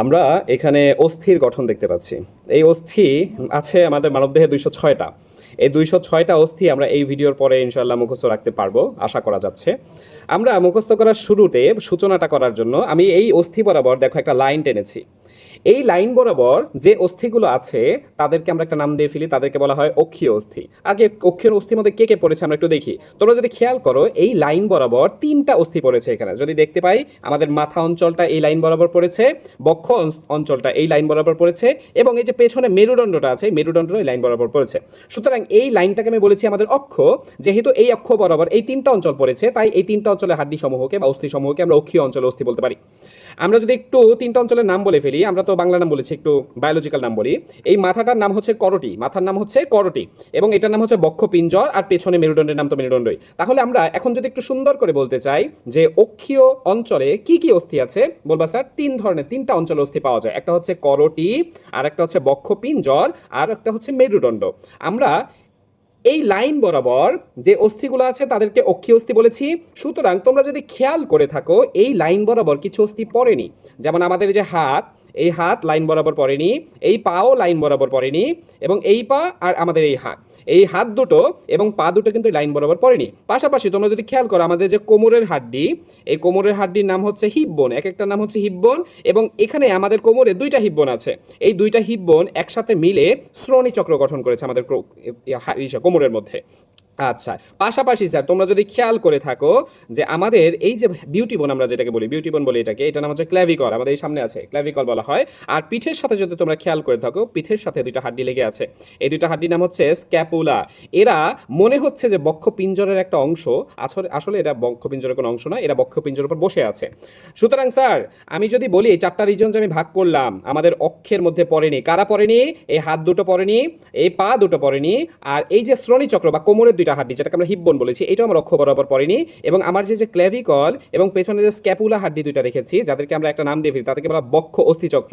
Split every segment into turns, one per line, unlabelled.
আমরা এখানে অস্থির গঠন দেখতে পাচ্ছি। এই অস্থি আছে আমাদের মানবদেহে ২০৬টা। এই ২০৬টা অস্থি আমরা এই ভিডিওর পরে ইনশাআল্লাহ মুখস্থ রাখতে পারবো, আশা করা যাচ্ছে। আমরা মুখস্থ করার শুরুতে সূচনাটা করার জন্য আমি এই অস্থি বরাবর দেখো একটা লাইন টেনেছি। এই লাইন বরাবর যে অস্থিগুলো আছে তাদেরকে আমরা একটা নাম দিয়ে ফেলি, তাদেরকে বলা হয় অক্ষীয় অস্থি। আগে অক্ষীয় অস্থির মধ্যে কে কে পড়েছে আমরা একটু দেখি। তোমরা যদি খেয়াল করো এই লাইন বরাবর 3টা অস্থি পড়েছে এখানে। যদি দেখতে পাই আমাদের মাথা অঞ্চলটা এই লাইন বরাবর পড়েছে, বক্ষ অঞ্চলটা এই লাইন বরাবর পড়েছে, এবং এই যে পেছনে মেরুদণ্ডটা আছে মেরুদণ্ড এই লাইন বরাবর পড়েছে। সুতরাং এই লাইনটাকে আমি বলেছি আমাদের অক্ষ। যেহেতু এই অক্ষ বরাবর এই 3টা অঞ্চল পড়েছে, তাই এই 3টা অঞ্চলের হাড্ডি সমূহকে বা অস্থি সমূহকে আমরা অক্ষীয় অঞ্চলে অস্থি বলতে পারি। আমরা যদি একটু 3টা অঞ্চলের নাম বলে ফেলি, আমরা তো বাংলা নাম বলেছি, একটু বায়োলজিক্যাল নাম বলি। এই মাথাটার নাম হচ্ছে করটি, মাথার নাম হচ্ছে করটি, এবং এটার নাম হচ্ছে বক্ষ পিঞ্জর, আর পেছনে মেরুদণ্ডের নাম তো মেরুদণ্ডই। তাহলে আমরা এখন যদি একটু সুন্দর করে বলতে চাই যে অক্ষীয় অঞ্চলে কি কি অস্থি আছে, বলবা স্যার 3টা অঞ্চলে অস্থি পাওয়া যায়। একটা হচ্ছে করটি, আর একটা হচ্ছে বক্ষ পিঞ্জর, আর একটা হচ্ছে মেরুদণ্ড। আমরা এই লাইন বরাবর যে অস্থিগুলো আছে তাদেরকে অক্ষীয় অস্থি বলেছি। সুতরাং তোমরা যদি খেয়াল করে থাকো এই লাইন বরাবর কিছু অস্থি পড়েনি, যেমন আমাদের যে হাত, এই হাত লাইন বরাবর পড়েনি, এই পাও লাইন বরাবর পড়েনি, এবং এই পা আর আমাদের এই হাত, এই হাত দুটো এবং পা দুটো কিন্তু লাইন বরাবর পড়েনি। পাশাপাশি তোমরা যদি খেয়াল করো আমাদের যে কোমরের হাড্ডি, এই কোমরের হাড্ডির নাম হচ্ছে হিপ বোন, এক একটা নাম হচ্ছে হিপ বোন, এবং এখানে আমাদের কোমরে 2টা হিপ বোন আছে। এই 2টা হিপ বোন একসাথে মিলে শ্রোণী চক্র গঠন করেছে আমাদের কোমরের মধ্যে। আচ্ছা, পাশাপাশি স্যার তোমরা যদি খেয়াল করে থাকো যে আমাদের এই যে বিউটি বোন, আমরা যেটাকে বলি বিউটি বোন বলি এটাকে, এটা নাম হচ্ছে ক্ল্যাভিকল, আমাদের এই সামনে আছে ক্ল্যাভিকল বলা হয়। আর পিঠের সাথে যদি তোমরা খেয়াল করে থাকো, পিঠের সাথে 2টা হাড্ডি লেগে আছে, এই 2টা হাড্ডির নাম হচ্ছে স্ক্যাপুলা। এরা মনে হচ্ছে যে বক্ষ পিঞ্জরের একটা অংশ, আসলে এটা বক্ষ পিঞ্জরের কোনো অংশ না, এরা বক্ষ পিঞ্জরের উপর বসে আছে। সুতরাং স্যার আমি যদি বলি এই 4টা রিজন যে আমি ভাগ করলাম, আমাদের অক্ষের মধ্যে পড়েনি, কারা পড়েনি? এই হাত দুটো পড়েনি, এই পা দুটো পড়েনি, আর এই যে শ্রোণী চক্র বা কোমরের 2টা হাড্ডি যেটাকে আমরা হিপ বোন বলেছি, এটাও আমার অক্ষ বরাবর পড়েনি। এবং আমার যে ক্ল্যাভিকল এবং পেছনে যে স্ক্যাপুলা হাড্ডি 2টা রেখেছি, যাদেরকে আমরা একটা নাম দিয়ে ফেলি, তাদেরকে বলা বক্ষ অস্থিচক্র,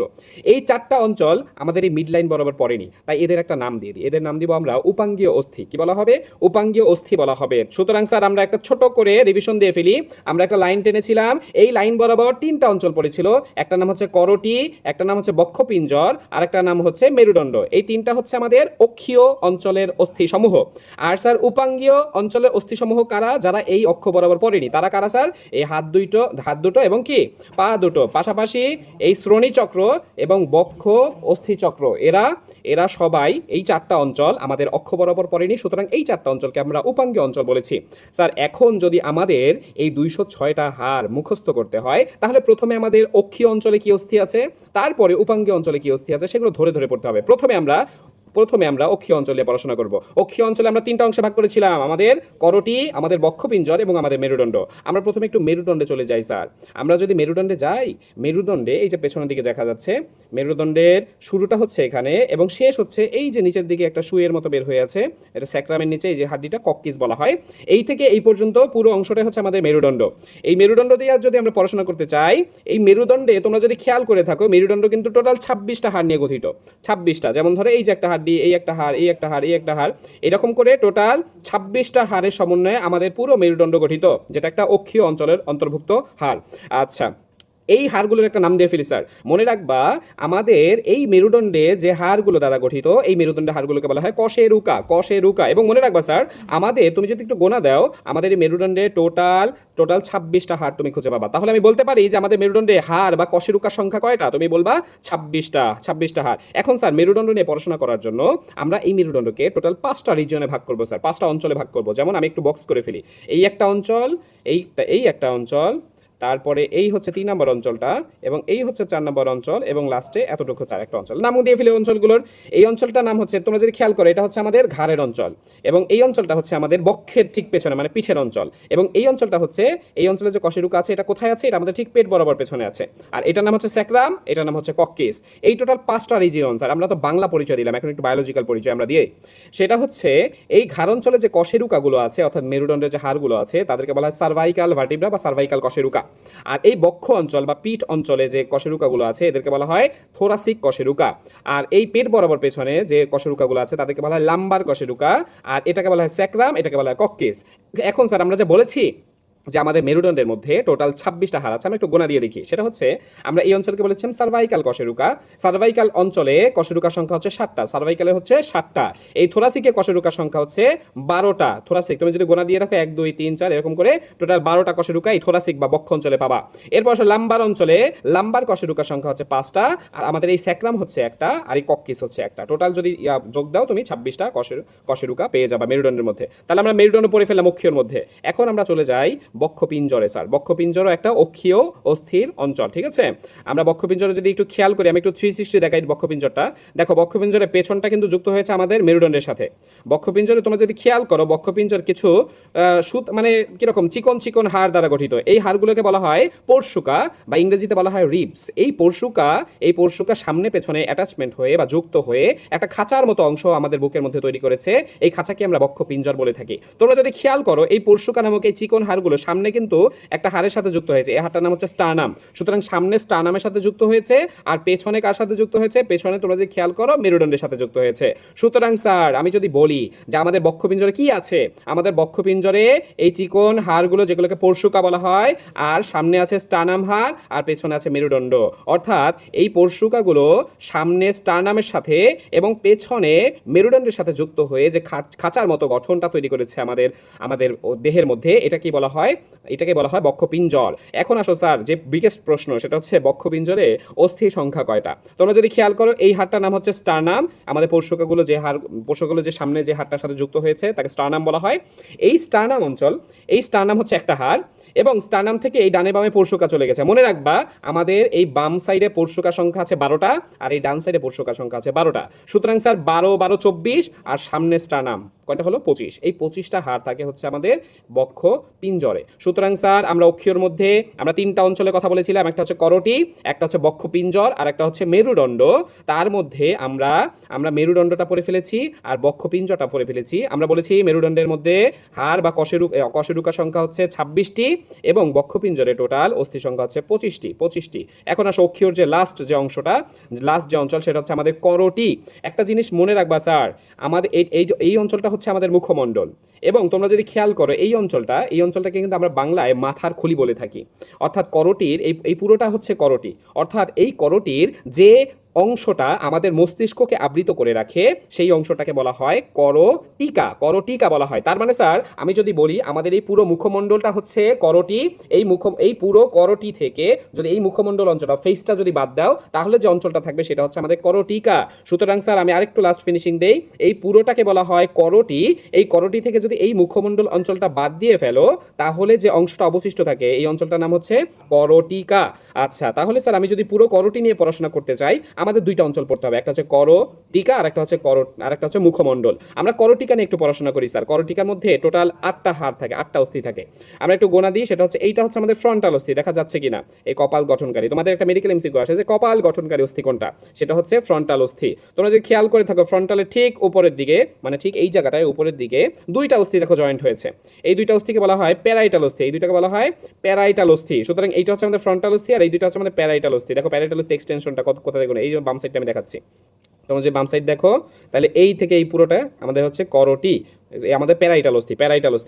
এই 4টা অঞ্চল আমাদের এই মিড লাইন বরাবর পড়েনি, তাই এদের একটা নাম দিয়ে দিই। এদের নাম দিব আমরা উপাঙ্গীয় অস্থি। কি বলা হবে? উপাঙ্গীয় অস্থি বলা হবে। সুতরাং স্যার আমরা একটা ছোট করে রিভিশন দিয়ে ফেলি। আমরা একটা লাইন টেনেছিলাম, এই লাইন বরাবর 3টা অঞ্চল পড়েছিল, একটা নাম হচ্ছে করটি, একটা নাম হচ্ছে বক্ষ পিঞ্জর, আর একটা নাম হচ্ছে মেরুদণ্ড। এই 3টা হচ্ছে আমাদের অক্ষীয় অঞ্চলের অস্থি সমূহ। আর স্যার উপাঙ্গীয় অঞ্চলের অস্থি সমূহ কারা? যারা এই অক্ষ বরাবর পড়েনি, তারা কারা স্যার? এই হাত দুটো এবং কি পা দুটো, পাশাপাশি এই শ্রোণী চক্র এবং বক্ষ অস্থি চক্র, এরা সবাই এই 4টা অঞ্চল আমাদের অক্ষ বরাবর পড়েনি। সুতরাং এই 4টা অঞ্চলকে আমরা উপাঙ্গীয় অঞ্চল বলেছি। স্যার এখন যদি আমাদের এই 206টা হাড় মুখস্থ করতে হয়, তাহলে প্রথমে আমাদের অক্ষীয় অঞ্চলে কি অস্থি আছে, তারপরে উপাঙ্গীয় অঞ্চলে কি অস্থি আছে, সেগুলো ধরে ধরে পড়তে হবে। প্রথমে আমরা অক্ষীয় অঞ্চলে পড়াশোনা করব। অক্ষীয় অঞ্চলে আমরা 3টা অংশে ভাগ করেছিলাম, আমাদের করটি, আমাদের বক্ষপিঞ্জর এবং আমাদের মেরুদণ্ড। আমরা প্রথমে একটু মেরুদণ্ডে চলে যাই স্যার। আমরা যদি মেরুদণ্ডে যাই, মেরুদণ্ডে এই যে পেছনের দিকে দেখা যাচ্ছে, মেরুদণ্ডের শুরুটা হচ্ছে এখানে এবং শেষ হচ্ছে এই যে নিচের দিকে একটা সুইয়ের মতো বের হয়ে আছে, এটা স্যাক্রামের নিচে এই যে হাড্ডিটা কক্কিস বলা হয়। এই থেকে এই পর্যন্ত পুরো অংশটা হচ্ছে আমাদের মেরুদণ্ড। এই মেরুদণ্ড দিয়ে আর যদি আমরা পড়াশোনা করতে চাই, এই মেরুদণ্ডে তোমরা যদি খেয়াল করে থাকো, মেরুদণ্ড কিন্তু টোটাল 26টা হাড় নিয়ে গঠিত। 26টা, যেমন ধরো এই যে একটা হাড়, এই একটা হাড়, এই একটা হাড়, এই একটা হাড়, এরকম করে টোটাল 26টা হাড়ের সমন্বয়ে আমাদের পুরো মেরুদণ্ড গঠিত, যেটা একটা অক্ষীয় অঞ্চলের অন্তর্ভুক্ত হাড়। আচ্ছা, এই হাড়গুলোর একটা নাম দিয়ে ফেলি স্যার। মনে রাখবা আমাদের এই মেরুদণ্ডে যে হাড়গুলো দ্বারা গঠিত, এই মেরুদণ্ডের হাড়গুলোকে বলা হয় কশেরুকা, কশেরুকা। এবং মনে রাখবা স্যার, আমাদের তুমি যদি একটু গোনা দাও, আমাদের এই মেরুদণ্ডে টোটাল 26টা হাড় তুমি খুঁজে পাবা। তাহলে আমি বলতে পারি যে আমাদের মেরুদণ্ডে হাড় বা কশেরুকার সংখ্যা কয়টা? তুমি বলবা 26টা হাড়। এখন স্যার মেরুদণ্ড নিয়ে পড়াশোনা করার জন্য আমরা এই মেরুদণ্ডকে টোটাল 5টা রিজিয়নে ভাগ করবো স্যার, 5টা অঞ্চলে ভাগ করবো। যেমন আমি একটু বক্স করে ফেলি, এই একটা অঞ্চল, এই একটা অঞ্চল, তারপরে এই হচ্ছে 3 নম্বর অঞ্চলটা, এবং এই হচ্ছে 4 নম্বর অঞ্চল, এবং লাস্টে এতটুকু হচ্ছে আরেকটা অঞ্চল। নাম দিয়ে ফেলে অঞ্চলগুলোর। এই অঞ্চলটার নাম হচ্ছে, তোমরা যদি খেয়াল করো, এটা হচ্ছে আমাদের ঘাড়ের অঞ্চল, এবং এই অঞ্চলটা হচ্ছে আমাদের বক্ষের ঠিক পেছনে মানে পিঠের অঞ্চল, এবং এই অঞ্চলটা হচ্ছে, এই অঞ্চলে যে কশেরুকা আছে এটা কোথায় আছে? এটা আমাদের ঠিক পেট বরাবর পেছনে আছে। আর এটার নাম হচ্ছে স্যাক্রাম, এটার নাম হচ্ছে কক্কিস। এই টোটাল 5টা রিজিয়ন স্যার। আমরা তো বাংলা পরিচয় দিলাম, এখন একটু বায়োলজিক্যাল পরিচয় আমরা দিই। সেটা হচ্ছে এই ঘাড় অঞ্চলে যে কশেরুকাগুলো আছে, অর্থাৎ মেরুদণ্ডের যে হাড়গুলো আছে, তাদেরকে বলা হয় সার্ভাইকাল ভার্টিব্রা বা সার্ভাইকাল কশেরুকা। আর এই বক্ষ অঞ্চল বা পিঠ অঞ্চলে যে কশেরুকাগুলো আছে, এদেরকে বলা হয় থোরাসিক কশেরুকা। আর এই পেট বরাবর পেছনে যে কশেরুকাগুলো আছে, তাদেরকে বলা হয় লাম্বার কশেরুকা। আর এটাকে বলা হয় স্যাক্রাম, এটাকে বলা হয় কক্কিস। এখন স্যার আমরা যে বলেছি যে আমাদের মেরুদণ্ডের মধ্যে টোটাল 26টা হাড় আছে। আমরা একটু গোনা দিয়ে দেখি। সেটা হচ্ছে আমরা এই অঞ্চলকে বলেছিলাম সার্ভাইকাল কশেরুকা। সার্ভাইকাল অঞ্চলে কশেরুকার সংখ্যা হচ্ছে 7টা, সার্ভাইকালে হচ্ছে 7টা। এই থোরাসিকে কশেরুকার সংখ্যা হচ্ছে 12টা। থোরাসিক তুমি যদি গোনা দিয়ে রাখো 1 2 3 4 এরকম করে টোটাল 12টা কশেরুকা এই থোরাসিক বা বক্ষ অঞ্চলে পাবা। এরপর আসলে লাম্বার অঞ্চলে লাম্বার কশেরুকার সংখ্যা হচ্ছে 5টা, আর আমাদের এই স্যাক্রাম হচ্ছে একটা, আর এই কক্কিস হচ্ছে একটা। টোটাল যদি যোগ দাও তুমি 26টা কশেরুকা পেয়ে যাবা মেরুদণ্ডের মধ্যে। তাহলে আমরা মেরুদণ্ড পড়ে ফেললাম অক্ষীয়র মধ্যে। এখন আমরা চলে যাই বক্ষপিঞ্জরে। স্যার বক্ষপিঞ্জরও একটা অক্ষীয় অস্থির অঞ্চল, ঠিক আছে? আমরা বক্ষপিঞ্জরে যদি একটু খেয়াল করি, আমি একটু 360 দেখাই বক্ষপিঞ্জরটা। দেখো বক্ষপিঞ্জরের পেছনটা কিন্তু যুক্ত হয়েছে আমাদের মেরুদণ্ডের সাথে। বক্ষপিঞ্জরে তোমরা যদি খেয়াল করো, বক্ষপিঞ্জর কিছু সুত মানে কিরকম চিকন চিকন হাড় দ্বারা গঠিত। এই হাড়গুলোকে বলা হয় পরশুকা বা ইংরেজিতে বলা হয় রিবস। এই পরশুকা সামনে পেছনে অ্যাটাচমেন্ট হয়ে বা যুক্ত হয়ে একটা খাঁচার মতো অংশ আমাদের বুকের মধ্যে তৈরি করেছে। এই খাঁচাকে আমরা বক্ষপিঞ্জর বলে থাকি। তোমরা যদি খেয়াল করো, এই পরশুকা নামক এই চিকন হাড়গুলো সামনে কিন্তু একটা হাড়ের সাথে যুক্ত হয়েছে। এই হাড়টার নাম হচ্ছে স্টার্নাম। সুতরাং সামনে স্টার্নামের সাথে যুক্ত হয়েছে, আর পেছনে কার সাথে যুক্ত হয়েছে? পেছনে তোমরা যদি খেয়াল করো মেরুদণ্ডের সাথে যুক্ত হয়েছে। সুতরাং স্যার আমি যদি বলি যে আমাদের বক্ষপিঞ্জরে কি আছে, আমাদের বক্ষপিঞ্জরে এই চিকন হাড়গুলো যেগুলোকে পরশুকা বলা হয়, আর সামনে আছে স্টার্নাম হাড়, আর পেছনে আছে মেরুদণ্ড। অর্থাৎ এই পরশুকাগুলো সামনে স্টার্নামের সাথে এবং পেছনে মেরুদণ্ডের সাথে যুক্ত হয়ে যে খাঁচার মতো গঠনটা তৈরি করেছে আমাদের আমাদের দেহের মধ্যে, এটাকে বলা হয় বক্ষপিঞ্জর। এখন আসো স্যার যে বিগেস্ট প্রশ্ন, সেটা হচ্ছে বক্ষপিঞ্জরে অস্থির সংখ্যা কয়টা? তোমরা যদি খেয়াল করো, এই হাড়টার নাম হচ্ছে স্টার্নাম। আমাদের পরশুকাগুলো যে সামনে যে হাড়টার সাথে যুক্ত হয়েছে তাকে স্টার্নাম বলা হয়। এই স্টার্নাম অঞ্চল, এই স্টার্নাম হচ্ছে একটা হাড়, এবং স্টার্নাম থেকে এই ডানে বামে পরশুকা চলে গেছে। মনে রাখবা আমাদের এই বাম সাইডে পরশুকা সংখ্যা আছে 12টা, আর এই ডান সাইডে পরশুকা সংখ্যা আছে 12টা। সুতরাং স্যার 12 12 24, আর সামনে স্টার্নাম কয়টা হলো? 25। এই 25টা হাড় থাকে হচ্ছে আমাদের বক্ষ পিঞ্জরে। সুতরাং স্যার আমরা অক্ষীয়র মধ্যে আমরা 3টা অঞ্চলের কথা বলেছিলাম, একটা হচ্ছে করটি, একটা হচ্ছে বক্ষ পিঞ্জর, আর একটা হচ্ছে মেরুদণ্ড। তার মধ্যে আমরা মেরুদণ্ডটা পড়ে ফেলেছি আর বক্ষ পিঞ্জরটা পড়ে ফেলেছি। আমরা বলেছি মেরুদণ্ডের মধ্যে হাড় বা কশেরুকা সংখ্যা হচ্ছে 26টি, এবং বক্ষ পিঞ্জরে টোটাল অস্থি সংখ্যা হচ্ছে 25টি। এখন আসো অক্ষীয়র যে লাস্ট যে অঞ্চল, সেটা হচ্ছে আমাদের করটি। একটা জিনিস মনে রাখবা স্যার, আমাদের এই অঞ্চলটা হচ্ছে আমাদের মুখমণ্ডল, এবং তোমরা যদি খেয়াল করো এই অঞ্চলটাকে কিন্তু আমরা বাংলায় মাথার খুলি বলে থাকি। অর্থাৎ করটির এই পুরোটা হচ্ছে করটি। অর্থাৎ এই করটির যে অংশটা আমাদের মস্তিষ্ককে আবৃত করে রাখে, সেই অংশটাকে বলা হয় করটিকা বলা হয়। তার মানে স্যার আমি যদি বলি আমাদের এই পুরো মুখমণ্ডলটা হচ্ছে করটি, এই পুরো করটি থেকে যদি এই মুখমণ্ডল অঞ্চলটা ফেসটা যদি বাদ দাও, তাহলে যে অঞ্চলটা থাকবে সেটা হচ্ছে আমাদের করটিকা। সুতরাং স্যার আমি আরেকটু লাস্ট ফিনিশিং দেই, এই পুরোটাকে বলা হয় করটি। এই করটি থেকে যদি এই মুখমণ্ডল অঞ্চলটা বাদ দিয়ে ফেলো, তাহলে যে অংশটা অবশিষ্ট থাকে এই অঞ্চলটার নাম হচ্ছে করটিকা। আচ্ছা, তাহলে স্যার আমি যদি পুরো করটি নিয়ে পড়াশোনা করতে চাই, আমাদের 2টা অঞ্চল পড়তে হবে, একটা হচ্ছে করটিকা আর একটা হচ্ছে মুখমণ্ডল। আমরা করটিকা নিয়ে একটু পড়াশোনা করি স্যার। করটিকার মধ্যে টোটাল 8টা হাড় থাকে, 8টা অস্থি থাকে। আমরা একটু গোনা দিই, সেটা হচ্ছে এইটা হচ্ছে আমাদের ফ্রন্টাল অস্থি, দেখা যাচ্ছে কিনা? এই কপাল গঠনকারী, তোমাদের একটা মেডিকেল এমসিকিউ আসে যে কপাল গঠনকারী অস্থি কোনটা, সেটা হচ্ছে ফ্রন্টাল অস্থি। তোমরা যদি খেয়াল করে থাকো, ফ্রন্টালের ঠিক উপরের দিকে, মানে ঠিক এই জায়গাটায় উপরের দিকে 2টা অস্থি দেখো জয়েন্ট হয়েছে। এই 2টা অস্থিকে বলা হয় প্যারাইটাল অস্থি, এই 2টাকে বলা হয় প্যারাইটাল অস্থি। সুতরাং এইটা হচ্ছে আমাদের ফ্রন্টাল অস্থি, আর এই 2টা হচ্ছে আমাদের প্যারাইটাল অস্থি। দেখো প্যারাইটাল অস্থি এক্সটেনশনটা কোথা থেকে, এই যে বাম সাইডটা আমি দেখাচ্ছি, তোমরা যে বাম সাইড দেখো, তাহলে এই থেকে এই পুরোটা আমাদের হচ্ছে করটি, আমাদের প্যারাইটাল অস্থি,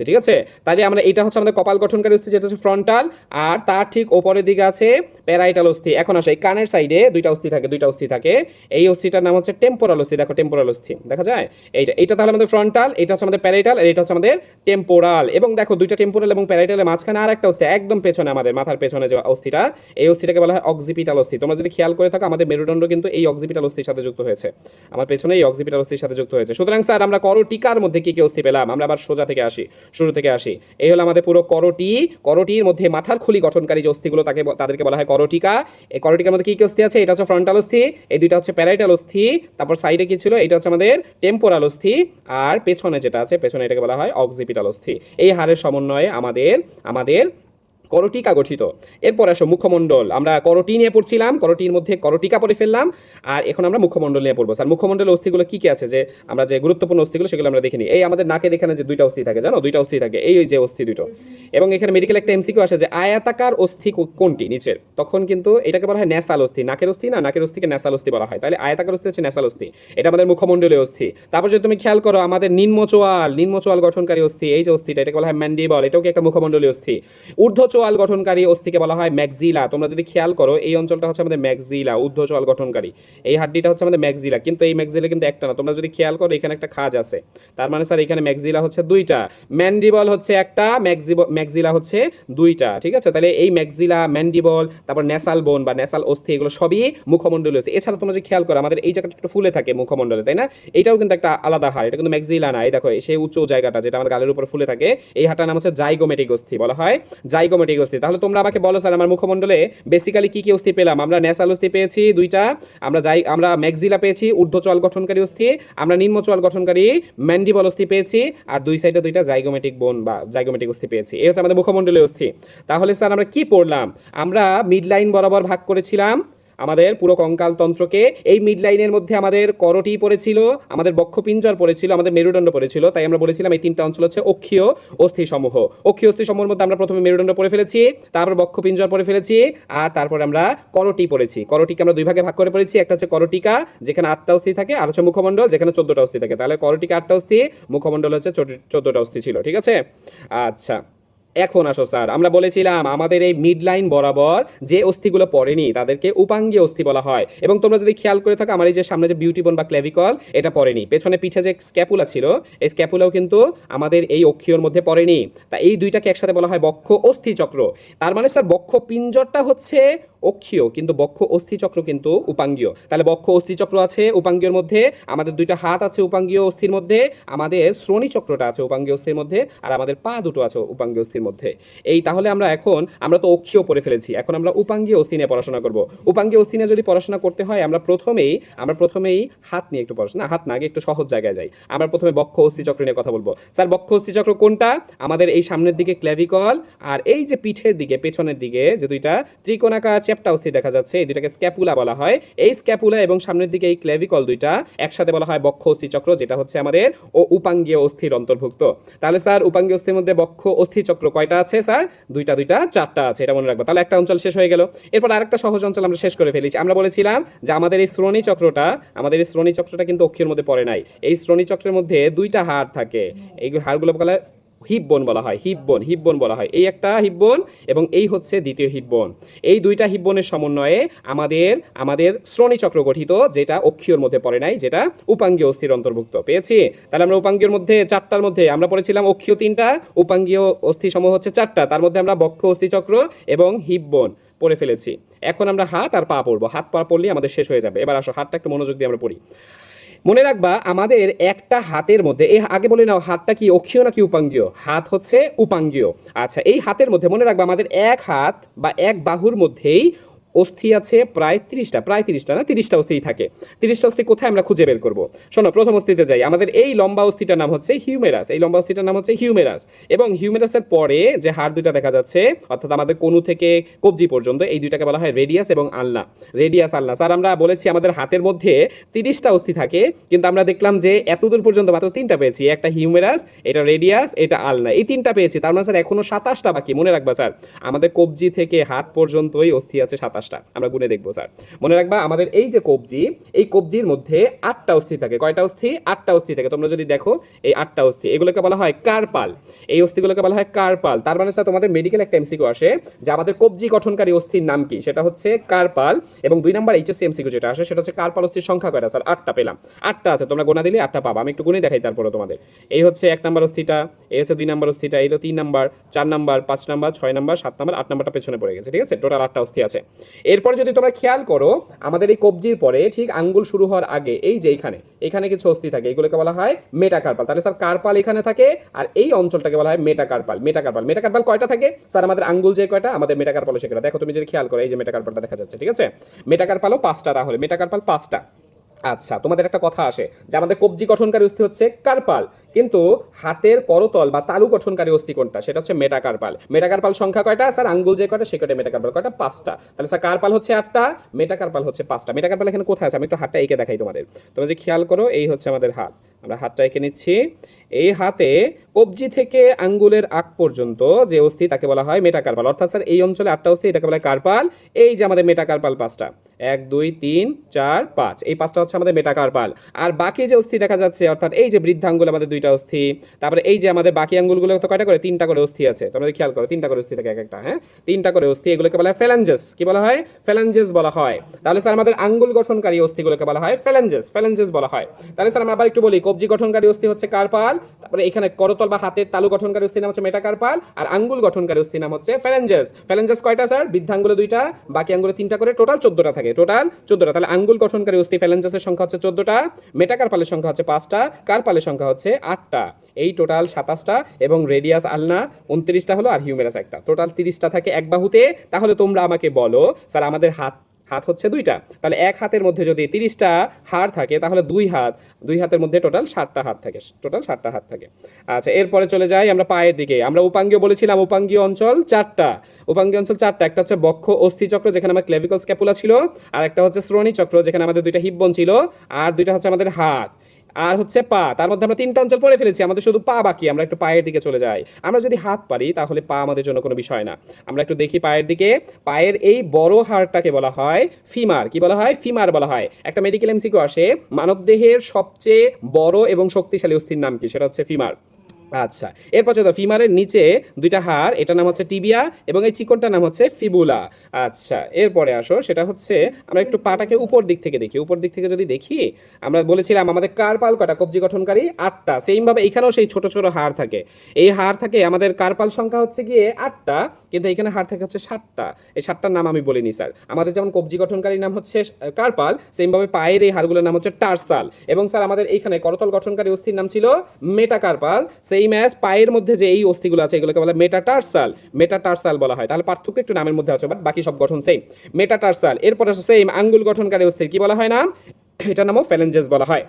ঠিক আছে? তাহলে আমরা এটা হচ্ছে আমাদের কপাল গঠনকারী অস্থি, যেটা হচ্ছে ফ্রন্টাল, আর তার ঠিক ওপরের দিকে আছে প্যারাইটাল অস্থি। এখন আসে এই কানের সাইডে 2টা অস্থি থাকে। এই অস্থিটার নাম হচ্ছে টেম্পোরাল অস্থি। দেখো টেম্পোরাল অস্থি দেখা যায়, এইটা তাহলে আমাদের ফ্রন্টাল, এটা হচ্ছে আমাদের প্যারাইটাল, আর এটা হচ্ছে আমাদের টেম্পোরাল। এবং দেখো 2টা টেম্পোরাল এবং প্যারাইটালের মাঝখানে আর একটা অস্থি একদম পেছনে, আমাদের মাথার পেছনে যে অস্থিটা, এই অস্থিটাকে বলা হয় অক্সিপিটাল অস্থি। তোমরা যদি খেয়াল করে থাকো, আমাদের মেরুদণ্ড কিন্তু এই অক্সিপিটাল অস্থির সাথে যুক্ত হয়েছে, আমার পেছনে এই অক্সিপিটাল অস্থির সাথে যুক্ত হয়েছে। সুতরাং স্যার আমরা করটিকার মধ্যে কি কি অস্থি পেলাম? আমরা আবার শুরু থেকে আসি। এই হলো আমাদের পুরো করটির মধ্যে মাথার খুলি গঠনকারী যে অস্থিগুলো তাদেরকে বলা হয় করটিকা। এই করটিকার মধ্যে কি কি অস্থি আছে? এটা হচ্ছে ফ্রন্টাল অস্থি, এই 2টা হচ্ছে প্যারাইটাল অস্থি, তারপর সাইডে কি ছিল? এটা হচ্ছে আমাদের টেম্পোরাল অস্থি, আর পেছনে যেটা আছে, পেছনে এটাকে বলা হয় অক্সিপিটাল অস্থি। এই হাড়ের সমন্বয়ে আমাদের করটিকা গঠিত। এরপর আসো মুখমণ্ডল, আমরা করটি নিয়ে পড়ছিলাম, করটির মধ্যে করটিকা পড়ে ফেললাম, আর এখন আমরা মুখমণ্ডল নিয়ে পড়বো। স্যার মুখমণ্ডলের অস্থিগুলো কি কি আছে, যে আমরা যে গুরুত্বপূর্ণ অস্থিগুলো সেগুলো আমরা দেখিনি। এই আমাদের নাকের এখানে যে দুইটা অস্থি থাকে, জানো দুইটা অস্থি থাকে, এই যে অস্থি দুটো। এবং এখানে মেডিকেল একটা এমসিকিউ আসে যে আয়াতাকার অস্থি কোনটি নিচের, তখন কিন্তু এটাকে বলা হয় ন্যাসাল অস্থি। নাকের অস্থি না, নাকের অস্থিকে ন্যাসাল অস্থি বলা হয়, তাহলে আয়াতাকার অস্থি হচ্ছে ন্যাসাল অস্থি, এটা আমাদের মুখমণ্ডলীয় অস্থি। তারপর যদি তুমি খেয়াল করো আমাদের নিম্নচোয়াল গঠনকারী অস্থি, এই যে অস্থিটা এটাকে বলা হয় ম্যান্ডিবল, এটাও কি একটা মুখমণ্ডলীয় অস্থি। ঊর্ধ্বচোয়াল গঠনকারী অস্থিকে বলা হয় ম্যাক্সিলা। তোমরা যদি খেয়াল করো এই অঞ্চলটা হচ্ছে আমাদের ম্যাক্সিলা, ঊর্ধ্বচোয়াল গঠনকারী এই হাড্ডিটা হচ্ছে আমাদের ম্যাক্সিলা, কিন্তু এই ম্যাক্সিলা কিন্তু একটা না, তোমরা যদি খেয়াল করো এখানে একটা খাঁজ আছে, তার মানে স্যার এখানে ম্যাক্সিলা হচ্ছে দুইটা, ম্যান্ডিবল হচ্ছে একটা, ম্যাক্সিলা হচ্ছে দুইটা, ঠিক আছে। তাহলে এই ম্যাক্সিলা, ম্যান্ডিবল, তারপর ন্যাসাল বোন বা ন্যাসাল অস্থি, এগুলো সবই মুখমণ্ডলীয় অস্থি। এছাড়া তোমরা যদি খেয়াল করো আমাদের এই জায়গাটা একটু ফুলে থাকে মুখমণ্ডলে, তাই না, এটাও কিন্তু একটা আলাদা হাড়, এটা কিন্তু ম্যাক্সিলা না। এই দেখো সেই উচ্চ জায়গাটা যেটা আমার গালের উপর ফুলে থাকে, এই হাড়টার নাম হচ্ছে জাইগোমেটিক অস্থি, বলা হয় জাইগোমেটিক অস্থি। তাহলে তোমরা আমাকে বলো স্যার আমার মুখমণ্ডলে বেসিক্যালি কি কি অস্থি পেলাম? আমরা ন্যাসাল অস্থি পেয়েছি দুইটা, আমরা ম্যাক্সিলা পেয়েছি, ঊর্ধ্বচোয়াল গঠনকারী অস্থি, আমরা নিম্নচোয়াল গঠনকারী ম্যান্ডিবল অস্থি পেয়েছি, আর দুই সাইডে দুইটা জাইগোমেটিক বোন বা জাইগোমেটিক অস্থি পেয়েছি। এই হচ্ছে আমাদের মুখমণ্ডলীয় অস্থি। তাহলে স্যার আমরা কি পড়লাম? আমরা মিড লাইন বরাবর ভাগ করেছিলাম আমাদের পুরো কঙ্কাল তন্ত্রকে। এই মিড লাইনের মধ্যে আমাদের করটি পড়েছিল, আমাদের বক্ষপিঞ্জর পড়েছিল, আমাদের মেরুদণ্ড পড়েছিল। তাই আমরা বলেছিলাম এই তিনটা অঞ্চল হচ্ছে অক্ষীয় অস্থি সমূহ। অক্ষীয় অস্থি সমূহের মধ্যে আমরা প্রথমে মেরুদণ্ড পড়ে ফেলেছি, তারপর বক্ষপিঞ্জর পড়ে ফেলেছি, আর তারপর আমরা করটি পড়েছি। করটিকে আমরা দুই ভাগে ভাগ করে পড়েছি, একটা হচ্ছে করটিকা যেখানে 8টা অস্থি থাকে, আর হচ্ছে মুখমণ্ডল যেখানে 14টা অস্থি থাকে। তাহলে করটিকা 8টা অস্থি, মুখমণ্ডল হচ্ছে 14টা অস্থি ছিল, ঠিক আছে। আচ্ছা, এখন আসো স্যার, আমরা বলেছিলাম আমাদের এই মিড লাইন বরাবর যে অস্থিগুলো পড়েনি তাদেরকে উপাঙ্গীয় অস্থি বলা হয়। এবং তোমরা যদি খেয়াল করে থাকো আমার এই যে সামনে যে বিউটি বোন বা ক্লেভিকল এটা পড়েনি, পেছনে পিঠে যে স্ক্যাপুলা ছিল এই স্ক্যাপুলাও কিন্তু আমাদের এই অক্ষীয়র মধ্যে পড়েনি। তা এই দুইটাকে একসাথে বলা হয় বক্ষ অস্থি চক্র। তার মানে স্যার বক্ষ পিঞ্জরটা হচ্ছে অক্ষীয়, কিন্তু বক্ষ অস্থিচক্র কিন্তু উপাঙ্গীয়। তাহলে বক্ষ অস্থিচক্র আছে উপাঙ্গীয়র মধ্যে, আমাদের দুইটা হাত আছে উপাঙ্গীয় অস্থির মধ্যে, আমাদের শ্রোণী চক্রটা আছে উপাঙ্গীয় অস্থির মধ্যে, আর আমাদের পা দুটো আছে উপাঙ্গীয় অস্থির মধ্যে। এই তাহলে আমরা তো অক্ষীয় পড়ে ফেলেছি, এখন আমরা উপাঙ্গীয় অস্থি নিয়ে পড়াশোনা করব। উপাঙ্গীয় অস্থি নিয়ে যদি পড়াশোনা করতে হয় আমরা প্রথমেই হাত নিয়ে একটু পড়াশোনা, হাত না, আগে একটু সহজ জায়গায় যাই। আমরা প্রথমে বক্ষ অস্থিচক্র নিয়ে কথা বলবো। স্যার বক্ষ অস্থিচক্র কোনটা? আমাদের এই সামনের দিকে ক্লেভিকল, আর এই যে পিঠের দিকে পেছনের দিকে যে দুইটা ত্রিকোণাকার চ্যাপ্টা অস্থি দেখা যাচ্ছে এই দুইটাকে স্ক্যাপুলা বলা হয়। এই স্ক্যাপুলা এবং সামনের দিকে এই ক্লেভিকল দুইটা একসাথে বলা হয় বক্ষ অস্থিচক্র, যেটা হচ্ছে আমাদের উপাঙ্গীয় অস্থির অন্তর্ভুক্ত। তাহলে স্যার উপাঙ্গীয় অস্থির মধ্যে বক্ষ অস্থিচক্র কয়টা আছে স্যার? দুইটা, চারটা আছে, এটা মনে রাখবো। তাহলে একটা অঞ্চল শেষ হয়ে গেল। এরপর আরেকটা সহজ অঞ্চল আমরা শেষ করে ফেলেছি। আমরা বলেছিলাম যে আমাদের এই শ্রোণী চক্রটা কিন্তু অক্ষীর মধ্যে পড়ে নাই। এই শ্রোণী চক্রের মধ্যে দুইটা হাড় থাকে, এই হাড়গুলো বলা হয় হিপবোন বলা হয়, হিপবোন বলা হয়। এই একটা হিপবোন এবং এই হচ্ছে দ্বিতীয় হিপবোন। এই দুইটা হিপবোনের সমন্বয়ে আমাদের শ্রোণী চক্র গঠিত, যেটা অক্ষীয়র মধ্যে পড়ে নাই, যেটা উপাঙ্গীয় অস্থির অন্তর্ভুক্ত। পেয়েছি? তাহলে আমরা উপাঙ্গীয়র মধ্যে চারটার মধ্যে আমরা পড়েছিলাম অক্ষীয় 3টা, উপাঙ্গীয় অস্থি সমূহ হচ্ছে 4টা, তার মধ্যে আমরা বক্ষ অস্থিচক্র এবং হিপবোন পড়ে ফেলেছি। এখন আমরা হাত আর পা পড়বো, হাত পা পড়লেই আমাদের শেষ হয়ে যাবে। এবার আসো হাতটা একটু মনোযোগ দিয়ে আমরা পড়ি। মনে রাখবা আমাদের একটা হাতের মধ্যে, এই আগে বলে নাও হাতটা কি অক্ষীয় নাকি উপাঙ্গীয়? হাত হচ্ছে উপাঙ্গীয়। আচ্ছা, এই হাতের মধ্যে মনে রাখবা আমাদের এক হাত বা এক বাহুর মধ্যেই অস্থি আছে প্রায় 30টা না 30টা অস্থি থাকে। 30টা অস্থি কোথায় আমরা খুঁজে বের করব? শোনো, প্রথম অস্থিতে যাই। আমাদের এই লম্বা অস্থিটার নাম হচ্ছে হিউমেরাস, এবং হিউমেরাসের পরে যে হাড় দুইটা দেখা যাচ্ছে অর্থাৎ আমাদের কনু থেকে কবজি পর্যন্ত এই দুইটাকে বলা হয় রেডিয়াস এবং আলনা। স্যার আমরা বলেছি আমাদের হাতের মধ্যে 30টা অস্থি থাকে, কিন্তু আমরা দেখলাম যে এতদূর পর্যন্ত মাত্র 3টা পেয়েছি, একটা হিউমেরাস, এটা রেডিয়াস, এটা আলনা, এই 3টা পেয়েছি। তার মানে স্যার এখনো 27টা বাকি। মনে রাখবা স্যার আমাদের কবজি থেকে হাত পর্যন্তই অস্থি আছে 27টা, আমরা গুনে দেখবো স্যার। মনে রাখবা আমাদের এই যে কবজি, এই কবজির মধ্যে 8টা অস্থি থাকে। কয়টা অস্থি? 8টা অস্থি থাকে। তোমরা যদি দেখো এই 8টা অস্থি, এগুলোকে বলা হয় কার্পাল। এই অস্থিগুলোকে বলা হয় কার্পাল। তার মানে স্যার তোমাদের মেডিকেল একটা এমসিকিউ আসে যে আমাদের কবজি গঠনকারী অস্থির নাম কি, সেটা হচ্ছে কার্পাল। এবং 2 নম্বর এইচএসসি এমসিকিউ যেটা আসে সেটা হচ্ছে কার্পাল অস্থির সংখ্যা কয়টা? স্যার 8টা পেলাম। 8টা আছে, তোমরা গোনা দিলে 8টা পাবা। আমি একটু গুনে দেখাই তারপরে তোমাদের। এই হচ্ছে 1 নম্বর অস্থিটা, এই হচ্ছে 2 নম্বর অস্থিটা, এই হলো 3 নম্বর, 4 নম্বর, 5 নম্বর, 6 নম্বর, 7 নম্বর, 8 নম্বরটা পেছনে পড়ে গেছে, ঠিক আছে। টোটাল 8টা অস্থি আছে। এরপর যদি তোমরা খেয়াল করো আমাদের এই কবজির পরে ঠিক আঙ্গুল শুরু হওয়ার আগে এই যে এখানে কিছু অস্থি থাকে, এগুলোকে বলা হয় মেটাকার্পাল। তাহলে স্যার কার্পাল এখানে থাকে, আর এই অঞ্চলটাকে বলা হয় মেটাকার্পাল কয়টা থাকে স্যার? আমাদের আঙ্গুল যে কয়টা, আমাদের মেটাকার্পালও সেটা। দেখো তুমি যদি খেয়াল করো এই যে মেটাকার্পালটা দেখা যাচ্ছে, ঠিক আছে। মেটাকার্পালও 5টা, তাহলে মেটাকার্পাল 5টা। আচ্ছা, তোমাদের একটা কথা আসে যে আমাদের কবজি গঠনকারী অস্থি হচ্ছে কার্পাল, কিন্তু হাতের করতল বা তালু গঠনকারী অস্থি কোনটা, সেটা হচ্ছে মেটাকার্পাল। মেটাকার্পাল সংখ্যা কয়টা স্যার? আঙ্গুল যে কয়টা সে কয়টা মেটাকার্পাল কয়টা? 5টা। তাহলে স্যার কার্পাল হচ্ছে 8টা, মেটাকার্পাল হচ্ছে 5টা। মেটাকার্পাল এখানে কোথায় আছে? আমি একটু হাতটা এঁকে দেখাই তোমাদের। তোমরা যে খেয়াল করো, এই হচ্ছে আমাদের হাত, আমরা হাতটা এঁকে নিচ্ছি। এই হাতে কবজি থেকে আঙ্গুলের আগ পর্যন্ত যে অস্থি তাকে বলা হয় মেটাকার্পাল। অর্থাৎ স্যার এই অঞ্চলে 8টা অস্থি, এটাকে বলা হয় কার্পাল। এই যে আমাদের মেটাকার্পাল 5টা, 1 2 3 4 5, এই 5টা হচ্ছে আমাদের মেটাকার্পাল। আর বাকি যে অস্থি দেখা যাচ্ছে, অর্থাৎ এই যে বৃদ্ধাঙ্গুল আমাদের 2টা অস্থি, তারপরে এই যে আমাদের বাকি আঙ্গুলগুলো তো কয়টা করে? 3টা করে অস্থি আছে। তোমরা খেয়াল করো, 3টা করে অস্থি থাকে এক একটা, হ্যাঁ 3টা করে অস্থি, এগুলোকে বলা হয় ফ্যালাঞ্জেস। কি বলা হয়? ফ্যালাঞ্জেস বলা হয়। তাহলে স্যার আমাদের আঙ্গুল গঠনকারী অস্থিগুলোকে বলা হয় ফ্যালাঞ্জেস, ফ্যালাঞ্জেস বলা হয়। তাহলে স্যার আমরা আবার একটু বলি, কবজি গঠনকারী অস্থি হচ্ছে কার্পাল, তারপরে এখানে করতল বা হাতের তালু গঠনকারী অস্থির নাম হচ্ছে মেটাকার্পাল, আর আঙ্গুল গঠনকারী অস্থির নাম হচ্ছে ফ্যালাঞ্জেস। ফ্যালাঞ্জেস কয়টা স্যার? বৃদ্ধাঙ্গুলে 2টা, বাকি আঙ্গুলে 3টা করে, টোটাল 14টা থাকে, টোটাল 14টা। তাহলে আঙ্গুল গঠনকারী অস্থি ফ্যালাঞ্জেসের সংখ্যা হচ্ছে 14টা, মেটাকার্পালের সংখ্যা হচ্ছে 5টা, কার্পালের সংখ্যা হচ্ছে 8টা। এই টোটাল 27টা, এবং রেডিয়াস আলনা 29টা হলো, আর হিউমেরাস একটা, টোটাল 30টা থাকে এক বাহুতে। তাহলে তোমরা আমাকে বলো স্যার আমাদের হাত হচ্ছে 2টা, তাহলে এক হাতের মধ্যে যদি 30টা হাড় থাকে, তাহলে দুই হাতের মধ্যে টোটাল 7টা হাত থাকে, টোটাল 7টা হাত থাকে। আচ্ছা, এরপরে চলে যাই আমরা পায়ের দিকে। আমরা উপাঙ্গীয় বলেছিলাম, উপাঙ্গীয় অঞ্চল 4টা, উপাঙ্গীয় অঞ্চল 4টা। একটা হচ্ছে বক্ষ অস্থিচক্র, যেখানে আমার ক্লেভিকল স্ক্যাপুলা ছিল, আর একটা হচ্ছে শ্রোণী চক্র, যেখানে আমাদের 2টা হিপ বোন ছিল, আর 2টা হচ্ছে আমাদের হাত, আর হচ্ছে পা। তার মধ্যে আমরা 3টা অঞ্চল পড়ে ফেলেছি, আমাদের শুধু পা বাকি। আমরা একটু পায়ের দিকে চলে যাই। আমরা যদি হাত পারি তাহলে পা আমাদের জন্য কোনো বিষয় না। আমরা একটু দেখি পায়ের দিকে। পায়ের এই বড় হাড়টাকে বলা হয় ফিমার। কি বলা হয়? ফিমার বলা হয়। একটা মেডিকেল এমসিকিউ আসে, মানবদেহের সবচেয়ে বড় এবং শক্তিশালী অস্থির নাম কি? সেটা হচ্ছে ফিমার। আচ্ছা, এরপর চলো, ফিমারের নিচে 2টা হাড়, এটার নাম হচ্ছে টিবিয়া, এবং এই চিকনটার নাম হচ্ছে ফিবুলা। আচ্ছা, এরপরে আসো, সেটা হচ্ছে আমরা একটু পাটাকে উপর দিক থেকে দেখি। উপর দিক থেকে যদি দেখি, আমরা বলেছিলাম আমাদের কার্পাল কটা? কবজি গঠনকারী 8টা। সেইমভাবে এখানেও সেই ছোট ছোট হাড় থাকে। এই হাড় থাকে, আমাদের কার্পাল সংখ্যা হচ্ছে গিয়ে 8টা, কিন্তু এখানে হাড় থাকে হচ্ছে 7টা। এই 7টার নাম আমি বলিনি স্যার। আমাদের যেমন কবজি গঠনকারী নাম হচ্ছে কার্পাল, সেইমভাবে পায়ের এই হাড়গুলোর নাম হচ্ছে টার্সাল। এবং স্যার আমাদের এইখানে করতল গঠনকারী অস্থির নাম ছিল মেটাকার্পাল। সেই ম্যাচ পায়ের মধ্যে যে এই অস্থিগুলো আছে, এগুলোকে বলা হয় মেটাটার্সাল। মেটাটার্সাল বলা হয়। তাহলে পার্থক্য একটু নামের মধ্যে আছে, বাট বাকি সব গঠন সেম, মেটাটার্সাল। এরপর আছে সেম আঙ্গুল গঠনকারী অস্থির, কি বলা হয় নাম? এটার নামও ফ্যালেঞ্জেস বলা হয়।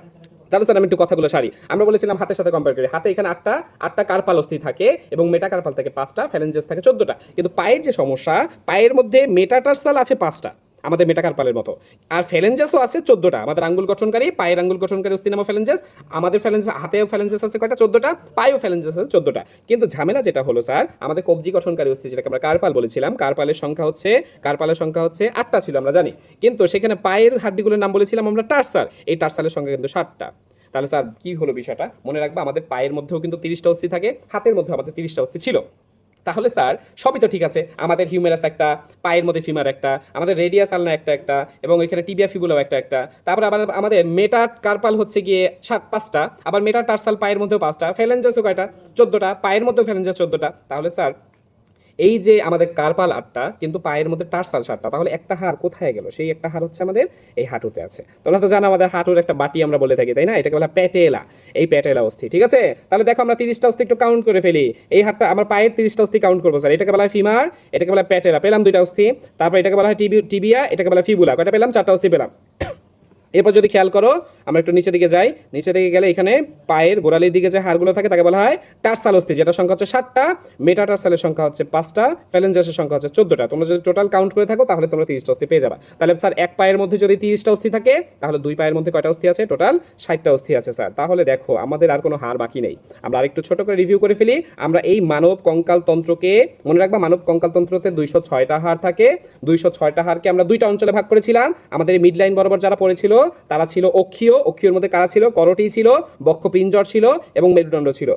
তাহলে স্যার আমি একটু কথাগুলো সারি। আমরা বলেছিলাম হাতের সাথে কম্পেয়ার করি, হাতে এখানে 8টা কার্পাল অস্থি থাকে, এবং মেটাকার্পাল থেকে 5টা, ফ্যালেঞ্জেস থাকে 14টা। কিন্তু পায়ের যে সমস্যা, পায়ের মধ্যে মেটাটার্সাল আছে 5টা, আমাদের মেটাকার্পালের মতো, আর ফ্যালেঞ্জেসও আছে 14টা। আমাদের আঙ্গুল গঠনকারী, পায়ের আঙ্গুল গঠনকারী অস্থির নাম ফ্যালেঞ্জেস। আমাদের ফ্যালেঞ্জেস, হাতেও ফ্যালেঞ্জেস আছে কয়টা? 14টা, পায়েও ফ্যালেঞ্জেস আছে 14টা। কিন্তু ঝামেলা যেটা হলো স্যার, আমাদের কবজি গঠনকারী অস্থি, যেটাকে আমরা কার্পাল বলেছিলাম, কার্পালের সংখ্যা হচ্ছে 8টা ছিল, আমরা জানি। কিন্তু সেখানে পায়ের হাড্ডিগুলোর নাম বলেছিলাম আমরা টার্সাল, এই টার্সালের সংখ্যা কিন্তু 7টা। তাহলে স্যার কি হলো বিষয়টা? মনে রাখবা, আমাদের পায়ের মধ্যেও কিন্তু 30টা অস্থি থাকে, হাতের মধ্যেও আমাদের 30টা অস্থি ছিল। তাহলে স্যার সবই তো ঠিক আছে, আমাদের হিউমেরাস একটা, পায়ের মধ্যে ফিমার একটা, আমাদের রেডিয়াস আলনা একটা, এবং এখানে টিবিয়া ফিবুলাও একটা। তারপরে আবার আমাদের মেটা কার্পাল হচ্ছে গিয়ে 5টা, আবার মেটা টার্সাল পায়ের মধ্যেও 5টা, ফ্যালেঞ্জাসও কয়টা? 14টা, পায়ের মধ্যেও ফ্যালেঞ্জাস 14টা। তাহলে স্যার এই যে আমাদের কার্পাল 8টা, কিন্তু পায়ের মধ্যে টার্সাল 7টা, তাহলে একটা হাড় কোথায় গেল? সেই একটা হাড় হচ্ছে আমাদের এই হাঁটুতে আছে। তোমরা তো জানো আমাদের হাঁটুর একটা বাটি আমরা বলে থাকি, তাই না? এটাকে বলা প্যাটেলা, এই প্যাটেলা অস্থি। ঠিক আছে, তাহলে দেখো আমরা 30টা অস্থি একটু কাউন্ট করে ফেলি। এই হাড়টা আমার পায়ের 30টা অস্থি কাউন্ট করবো স্যার। এটাকে বলা হয় ফিমার, এটাকে বলা হয় প্যাটেলা, পেলাম 2টা অস্থি। তারপর এটাকে বলা হয় টিবিয়া, এটাকে বলা হয় ফিবুলা, কয়টা পেলাম? 4টা অস্থি পেলাম। এরপর যদি খেয়াল করো, আমরা একটু নিচে দিকে যাই। নিচে দিকে গেলে এখানে পায়ের গোড়ালির দিকে যে হাড়গুলো থাকে তাকে বলা হয় টার্সাল অস্থি, যেটার সংখ্যা হচ্ছে 7টা, মেটাটার্সালের সংখ্যা হচ্ছে 5টা, ফ্যালেঞ্জাসের সংখ্যা হচ্ছে 14টা। তোমরা যদি টোটাল কাউন্ট করে থাকো, তাহলে তোমরা 30টা অস্থি পেয়ে যাবে। তাহলে স্যার এক পায়ের মধ্যে যদি 30টা অস্থি থাকে, তাহলে দুই পায়ের মধ্যে কয়টা অস্থি আছে? টোটাল 60টা অস্থি আছে স্যার। তাহলে দেখো আমাদের আর কোনো হাড় বাকি নেই। আমরা আরেকটু ছোট করে রিভিউ করে ফেলি। আমরা এই মানব কঙ্কাল তন্ত্রকে মনে রাখবা, মানব কঙ্কাল তন্ত্রতে 206টা হাড় থাকে। 206টা হাড়কে আমরা 2টা অঞ্চলে ভাগ করেছিলাম। আমাদের এই মিড লাইন বরাবর যারা পড়েছিল, তারা ছিল অক্ষীয় মধ্যে কারা ছিল? করটি ছিল, বক্ষপিঞ্জর ছিল, এবং মেরুদণ্ড ছিল।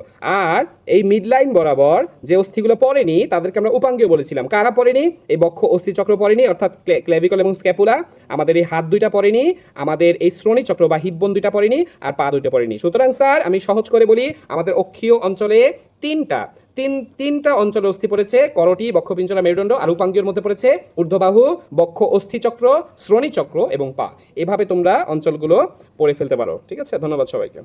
আর এই মিড লাইন বরাবর যে অস্থিগুলো পড়েনি, তাদেরকে আমরা উপাঙ্গীয় বলেছিলাম। কারা পড়েনি? এই বক্ষ অস্থিচক্র পড়েনি, অর্থাৎ ক্লেভিকল এবং স্ক্যাপুলা। আমাদের এই হাত 2টা পড়েনি, আমাদের এই শ্রোণী চক্র বা হিপ বোন 2টা পড়েনি, আর পা 2টা পড়েনি। সুতরাং স্যার আমি সহজ করে বলি, আমাদের অক্ষীয় অঞ্চলে তিনটা অঞ্চলে অস্থি পড়েছে, করটি, বক্ষপিঞ্জরা, মেরুদণ্ড। আর উপাঙ্গীয়র মধ্যে পড়েছে ঊর্ধ্ববাহু, বক্ষ অস্থিচক্র, শ্রোণী চক্র এবং পা। এভাবে তোমরা অঞ্চলগুলো পড়ে ফেলতে পারো। ঠিক আছে, ধন্যবাদ সবাইকে।